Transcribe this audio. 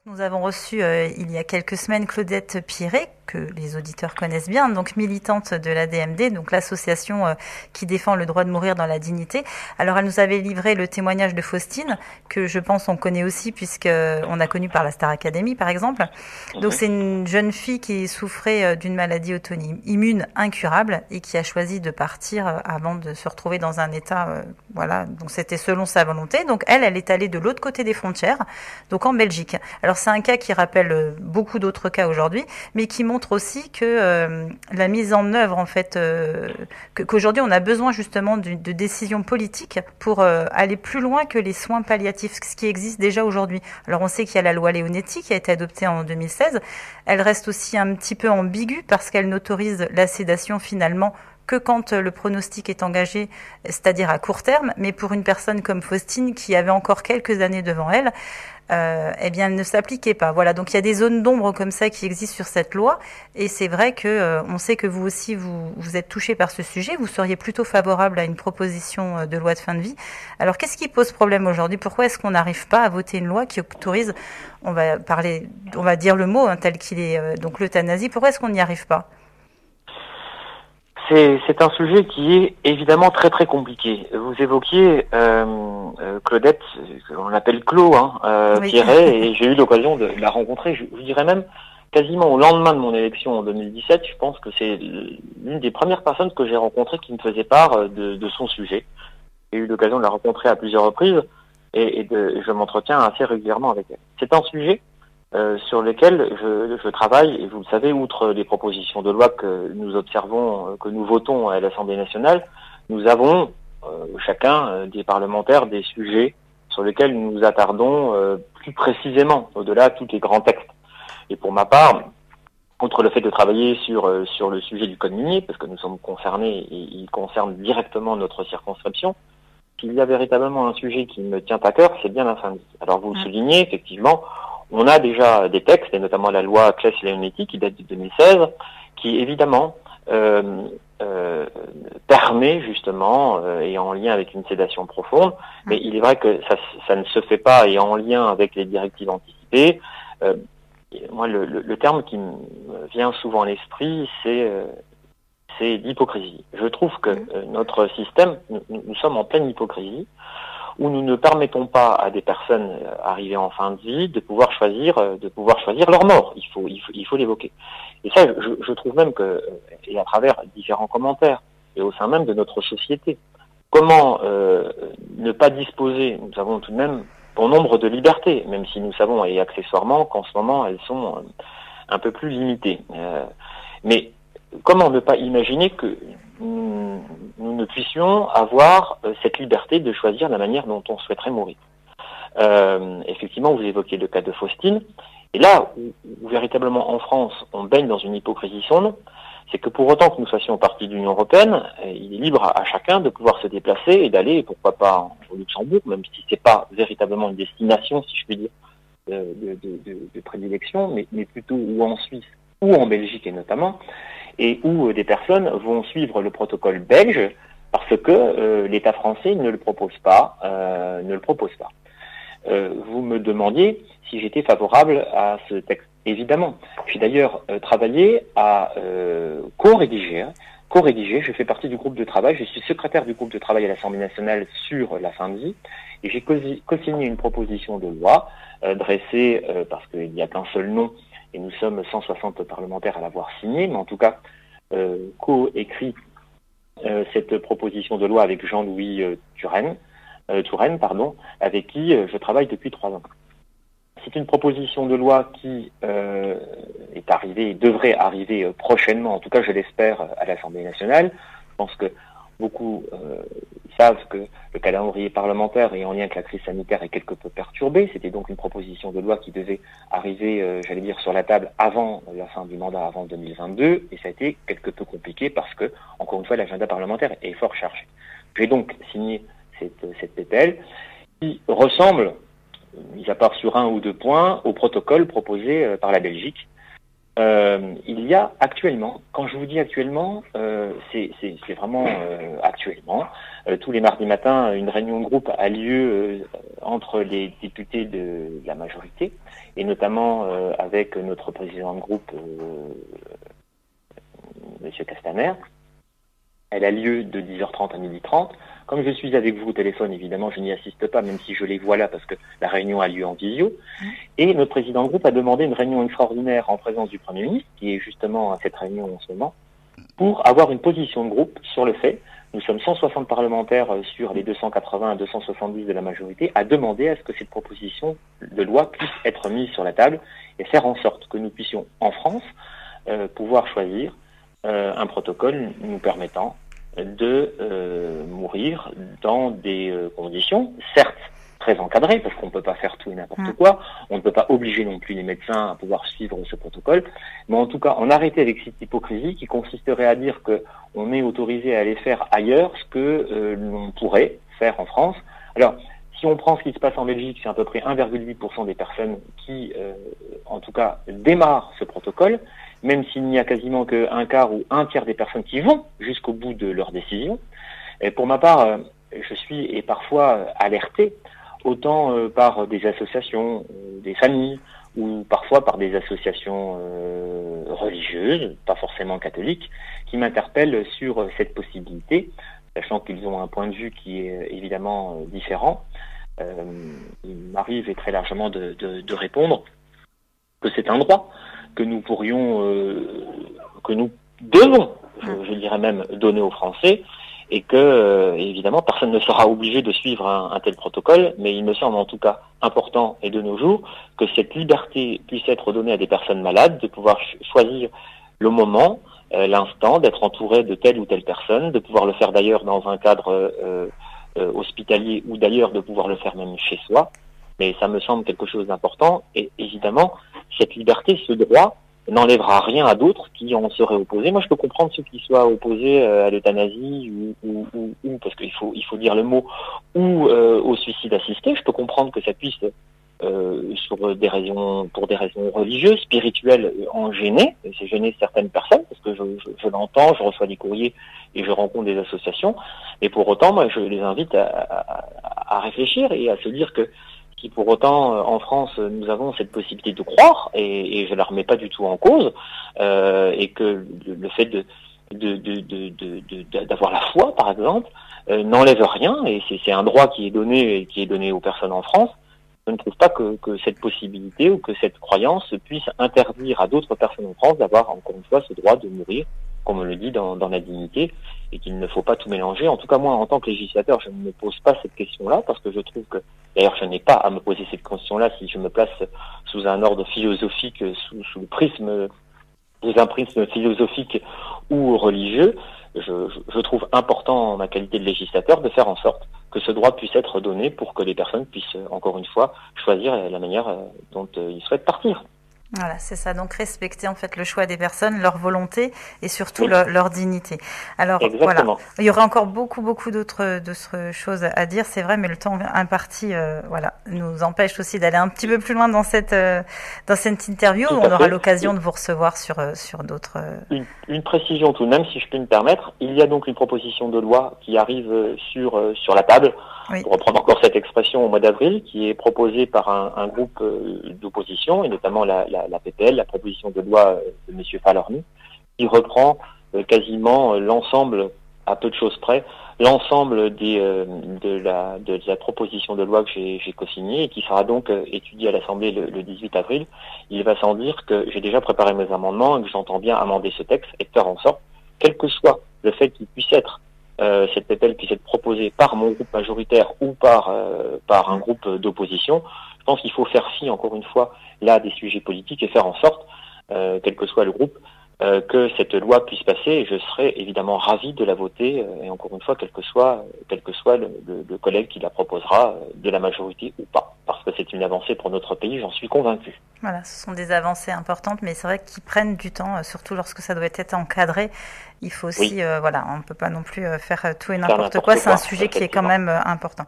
Nous avons reçu il y a quelques semaines Claudette Piré, que les auditeurs connaissent bien, donc militante de l'ADMD, donc l'association qui défend le droit de mourir dans la dignité. Alors elle nous avait livré le témoignage de Faustine, que je pense on connaît aussi puisqu'on a connu par la Star Academy par exemple. Donc c'est une jeune fille qui souffrait d'une maladie auto-immune incurable et qui a choisi de partir avant de se retrouver dans un état, voilà, donc c'était selon sa volonté. Donc elle est allée de l'autre côté des frontières, donc en Belgique. Alors c'est un cas qui rappelle beaucoup d'autres cas aujourd'hui, mais qui montre aussi que la mise en œuvre, en fait, qu'aujourd'hui on a besoin justement de décisions politiques pour aller plus loin que les soins palliatifs, ce qui existe déjà aujourd'hui. Alors on sait qu'il y a la loi Leonetti qui a été adoptée en 2016. Elle reste aussi un petit peu ambiguë parce qu'elle n'autorise la sédation finalement que quand le pronostic est engagé, c'est-à-dire à court terme, mais pour une personne comme Faustine qui avait encore quelques années devant elle, eh bien, elle ne s'appliquait pas. Voilà, donc il y a des zones d'ombre comme ça qui existent sur cette loi, et c'est vrai que on sait que vous aussi vous êtes touché par ce sujet. Vous seriez plutôt favorable à une proposition de loi de fin de vie. Alors, qu'est-ce qui pose problème aujourd'hui? Pourquoi est-ce qu'on n'arrive pas à voter une loi qui autorise, on va dire le mot tel qu'il est, donc l'euthanasie? Pourquoi est-ce qu'on n'y arrive pas? C'est un sujet qui est évidemment très très compliqué. Vous évoquiez Claudette, on l'appelle Clo, Oui. Pierret, et j'ai eu l'occasion de la rencontrer, je dirais même quasiment au lendemain de mon élection en 2017. Je pense que c'est l'une des premières personnes que j'ai rencontrées qui me faisait part de son sujet. J'ai eu l'occasion de la rencontrer à plusieurs reprises et je m'entretiens assez régulièrement avec elle. C'est un sujet sur lesquels je travaille, et vous le savez, outre les propositions de loi que nous observons, que nous votons à l'Assemblée nationale, nous avons chacun des parlementaires des sujets sur lesquels nous nous attardons plus précisément, au-delà de tous les grands textes. Et pour ma part, outre le fait de travailler sur le sujet du code minier, parce que nous sommes concernés et il concerne directement notre circonscription, s'il y a véritablement un sujet qui me tient à cœur, c'est bien la fin de vie. Alors vous le soulignez, effectivement, on a déjà des textes, et notamment la loi Claes-Leonetti qui date de 2016, qui évidemment permet justement, et en lien avec une sédation profonde, mais il est vrai que ça ne se fait pas, et en lien avec les directives anticipées. Moi, le terme qui me vient souvent à l'esprit, c'est l'hypocrisie. Je trouve que notre système, nous sommes en pleine hypocrisie, où nous ne permettons pas à des personnes arrivées en fin de vie de pouvoir choisir leur mort. Il faut l'évoquer. Et ça, je trouve même que, et à travers différents commentaires, et au sein même de notre société, comment ne pas disposer, nous avons tout de même bon nombre de libertés, même si nous savons, et accessoirement, qu'en ce moment, elles sont un peu plus limitées. Mais comment ne pas imaginer que nous ne puissions avoir cette liberté de choisir la manière dont on souhaiterait mourir. Effectivement, vous évoquez le cas de Faustine, et là où véritablement en France on baigne dans une hypocrisie sans nom, c'est que pour autant que nous fassions partie de l'Union européenne, il est libre à chacun de pouvoir se déplacer et d'aller, pourquoi pas au Luxembourg, même si c'est pas véritablement une destination, si je puis dire, de prédilection, mais plutôt ou en Suisse ou en Belgique et notamment, et où des personnes vont suivre le protocole belge parce que l'État français ne le propose pas. Vous me demandiez si j'étais favorable à ce texte. Évidemment. J'ai d'ailleurs travaillé à co-rédiger. Je fais partie du groupe de travail. Je suis secrétaire du groupe de travail à l'Assemblée nationale sur la fin de vie, et j'ai co-signé une proposition de loi dressée parce qu'il n'y a qu'un seul nom. Et nous sommes 160 parlementaires à l'avoir signé, mais en tout cas co-écrit cette proposition de loi avec Jean-Louis Touraine, avec qui je travaille depuis 3 ans. C'est une proposition de loi qui est arrivée et devrait arriver prochainement, en tout cas je l'espère, à l'Assemblée nationale. Je pense que beaucoup savent que le calendrier parlementaire et en lien avec la crise sanitaire est quelque peu perturbé. C'était donc une proposition de loi qui devait arriver, j'allais dire, sur la table avant la fin du mandat, avant 2022, et ça a été quelque peu compliqué parce que, encore une fois, l'agenda parlementaire est fort chargé. J'ai donc signé cette PPL qui ressemble, mis à part sur 1 ou 2 points, au protocole proposé par la Belgique. Il y a actuellement, quand je vous dis actuellement, c'est vraiment actuellement. Tous les mardis matins, une réunion de groupe a lieu entre les députés de la majorité, et notamment avec notre président de groupe, Monsieur Castaner. Elle a lieu de 10h30 à 12h30. Comme je suis avec vous au téléphone, évidemment, je n'y assiste pas, même si je les vois là, parce que la réunion a lieu en visio. Et notre président de groupe a demandé une réunion extraordinaire en présence du Premier ministre, qui est justement à cette réunion en ce moment, pour avoir une position de groupe sur le fait, nous sommes 160 parlementaires sur les 280 à 270 de la majorité, à demander à ce que cette proposition de loi puisse être mise sur la table et faire en sorte que nous puissions, en France, pouvoir choisir un protocole nous permettant de mourir dans des conditions, certes très encadrées, parce qu'on ne peut pas faire tout et n'importe quoi, on ne peut pas obliger non plus les médecins à pouvoir suivre ce protocole, mais en tout cas, en arrêter avec cette hypocrisie qui consisterait à dire qu'on est autorisé à aller faire ailleurs ce que l'on pourrait faire en France. Alors, si on prend ce qui se passe en Belgique, c'est à peu près 1,8% des personnes qui, en tout cas, démarrent ce protocole, même s'il n'y a quasiment qu'un quart ou un tiers des personnes qui vont jusqu'au bout de leur décision. Et pour ma part, je suis parfois alerté, autant par des associations, des familles, ou parfois par des associations religieuses, pas forcément catholiques, qui m'interpellent sur cette possibilité, sachant qu'ils ont un point de vue qui est évidemment différent. Il m'arrive très largement de répondre que c'est un droit, que nous pourrions, que nous devons, je dirais même, donner aux Français, et que, évidemment, personne ne sera obligé de suivre un tel protocole, mais il me semble en tout cas important, et de nos jours, que cette liberté puisse être donnée à des personnes malades, de pouvoir choisir le moment, l'instant, d'être entouré de telle ou telle personne, de pouvoir le faire d'ailleurs dans un cadre hospitalier, ou d'ailleurs de pouvoir le faire même chez soi. Mais ça me semble quelque chose d'important, et évidemment, cette liberté, ce droit, n'enlèvera rien à d'autres qui en seraient opposés. Moi, je peux comprendre ceux qui soient opposés à l'euthanasie, ou parce qu'il faut dire le mot, ou au suicide assisté. Je peux comprendre que ça puisse, pour des raisons religieuses, spirituelles, en gêner. C'est gêner certaines personnes, parce que je l'entends, je reçois des courriers et je rencontre des associations. Et pour autant, moi, je les invite à réfléchir et à se dire que si pour autant, en France, nous avons cette possibilité de croire, et je la remets pas du tout en cause, et que le fait d'avoir la foi, par exemple, n'enlève rien, et c'est un droit qui est donné aux personnes en France. Je ne trouve pas que cette possibilité ou que cette croyance puisse interdire à d'autres personnes en France d'avoir, encore une fois, ce droit de mourir, comme on le dit, dans la dignité, et qu'il ne faut pas tout mélanger. En tout cas, moi, en tant que législateur, je ne me pose pas cette question-là, parce que je trouve que, d'ailleurs, je n'ai pas à me poser cette question-là si je me place sous un ordre philosophique, sous un prisme philosophique ou religieux. Je trouve important, en ma qualité de législateur, de faire en sorte que ce droit puisse être donné pour que les personnes puissent, encore une fois, choisir la manière dont ils souhaitent partir. Voilà, c'est ça. Donc respecter en fait le choix des personnes, leur volonté et surtout leur dignité. Alors exactement. Voilà, il y aurait encore beaucoup d'autres choses à dire, c'est vrai, mais le temps imparti, nous empêche aussi d'aller un petit peu plus loin dans cette interview. On aura l'occasion de vous recevoir sur d'autres. Une précision tout de même, si je peux me permettre. Il y a donc une proposition de loi qui arrive sur la table. Oui. Pour reprendre encore cette expression, au mois d'avril, qui est proposée par un groupe d'opposition, et notamment la PPL, la proposition de loi de M. Falorni, qui reprend quasiment l'ensemble, à peu de choses près, l'ensemble de la proposition de loi que j'ai co-signée, et qui sera donc étudiée à l'Assemblée le 18 avril. Il va sans dire que j'ai déjà préparé mes amendements et que j'entends bien amender ce texte et faire en sorte, quel que soit le fait qu'il puisse être cette PPL puisse être proposée par mon groupe majoritaire ou par un groupe d'opposition. Je pense qu'il faut faire fi, encore une fois, là, des sujets politiques et faire en sorte, quel que soit le groupe, que cette loi puisse passer, et je serai évidemment ravi de la voter, et encore une fois, quel que soit le collègue qui la proposera, de la majorité ou pas, parce que c'est une avancée pour notre pays, j'en suis convaincu. Voilà, ce sont des avancées importantes, mais c'est vrai qu'ils prennent du temps, surtout lorsque ça doit être encadré. Il faut aussi, on ne peut pas non plus faire tout et n'importe quoi, c'est un sujet qui est quand même important.